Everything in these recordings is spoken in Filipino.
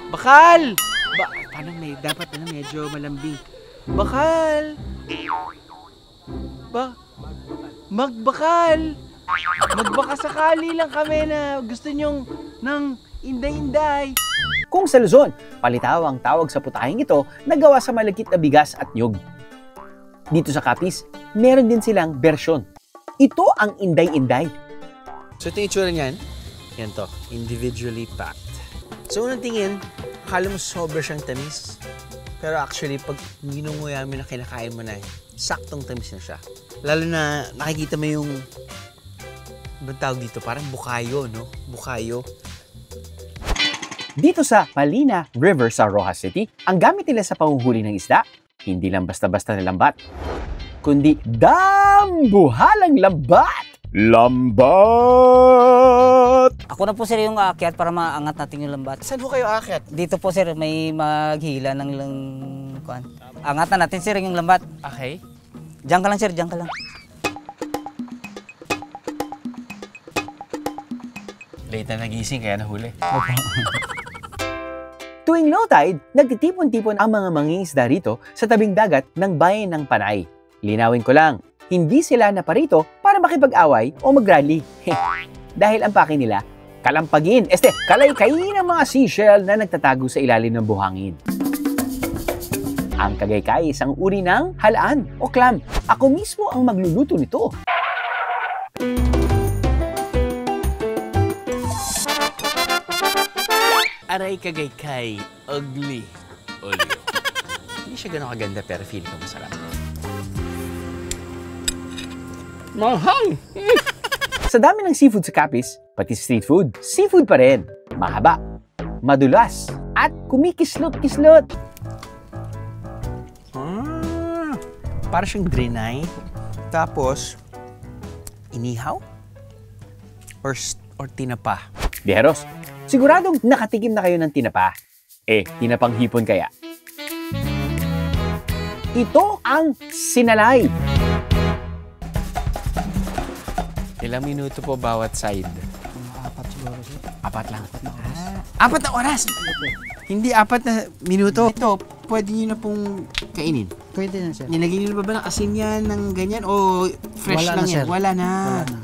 Bakal! Paano dapat medyo malambing. Bakal! Magbakal! Magbaka sakali lang kami na gusto nyong ng inday-inday. Kung sa Luzon, palitaw ang tawag sa putahing ito na gawa sa malagkit na bigas at niyog. Dito sa Capiz, meron din silang bersyon. Ito ang inday-inday. So ito yung itsura niyan. Yan to, individually packed. So unang tingin, akala mo sobra siyang tamis. Pero actually, pag ginunguya mo na kinakain mo na, saktong tamis na siya. Lalo na nakikita mo yung, ba't tawag dito? Parang bukayo, no? Bukayo. Dito sa Palina River sa Rojas City, ang gamit nila sa panguhuli ng isda, hindi lang basta-basta na lambat, kundi dambuhalang lambat! Lambat! Ako na po sir yung aakyat para maangat natin yung lambat. Saan ho kayo aakyat? Dito po sir, may maghila ng kuan. Angat na natin sir yung lambat. Okay. Diyan ka lang sir, diyan ka lang. Late na nagising kaya nahuli. Tuwing low tide, nagtitipon-tipon ang mga mangingisda rito sa tabing dagat ng bayan ng Panay. Linawin ko lang, hindi sila naparito para makipag-away o mag-rally. Dahil ang pake nila, kalampagin, kalay-kayin ang mga seashell na nagtatago sa ilalim ng buhangin. Ang kagaykay isang uri ng halaan o clam. Ako mismo ang magluluto nito. Aray kagaykay, ugly, olio. Hindi siya ganun kaganda pero feeling ko masarap. Mahal! Sa dami ng seafood sa Capiz, pati street food, seafood pa rin. Mahaba, madulas, at kumikislot-kislot. Para siyang drenay. Tapos, inihaw? Or tinapa? Biheros, siguradong nakatikim na kayo ng tinapa. Tinapang hipon kaya? Ito ang sinalay. Ilang minuto po bawat side? 4 siguro sir. 4 lang. 4 na oras! Hindi 4 na minuto. Ito, pwede nyo na pong kainin. Pwede na sir. Nilagay nyo na ba ng asin yan, ng ganyan? O fresh Wala lang na, yan? sir. Wala na. Wala na.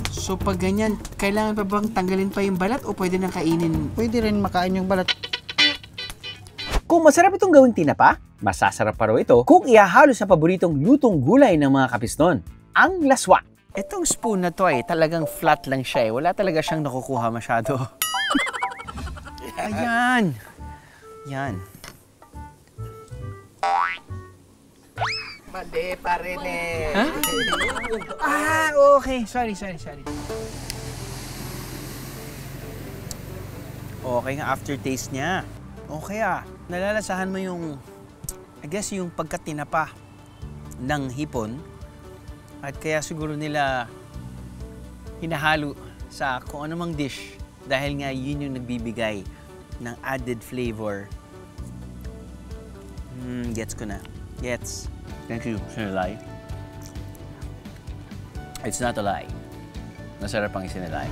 So pag ganyan, kailangan pa bang tanggalin pa yung balat o pwede na kainin? Pwede rin makain yung balat. Kung masarap itong gawing tinapa, masasarap pa raw ito kung ihahalo sa paboritong lutong gulay ng mga Capisnon, ang laswa. Itong spoon na to talagang flat lang siya Wala talaga siyang nakukuha masyado. Ayan. Yan. Mali pa rin okay. Sorry. Okay nga aftertaste niya. Okay Nalalasahan mo yung, I guess yung pagkatinapa ng hipon. At kaya siguro nila hinahalo sa kung anumang dish dahil nga yun yung nagbibigay ng added flavor. Gets ko na. Gets. Thank you, sinilay. It's not a lie. Masarap ang isinilay.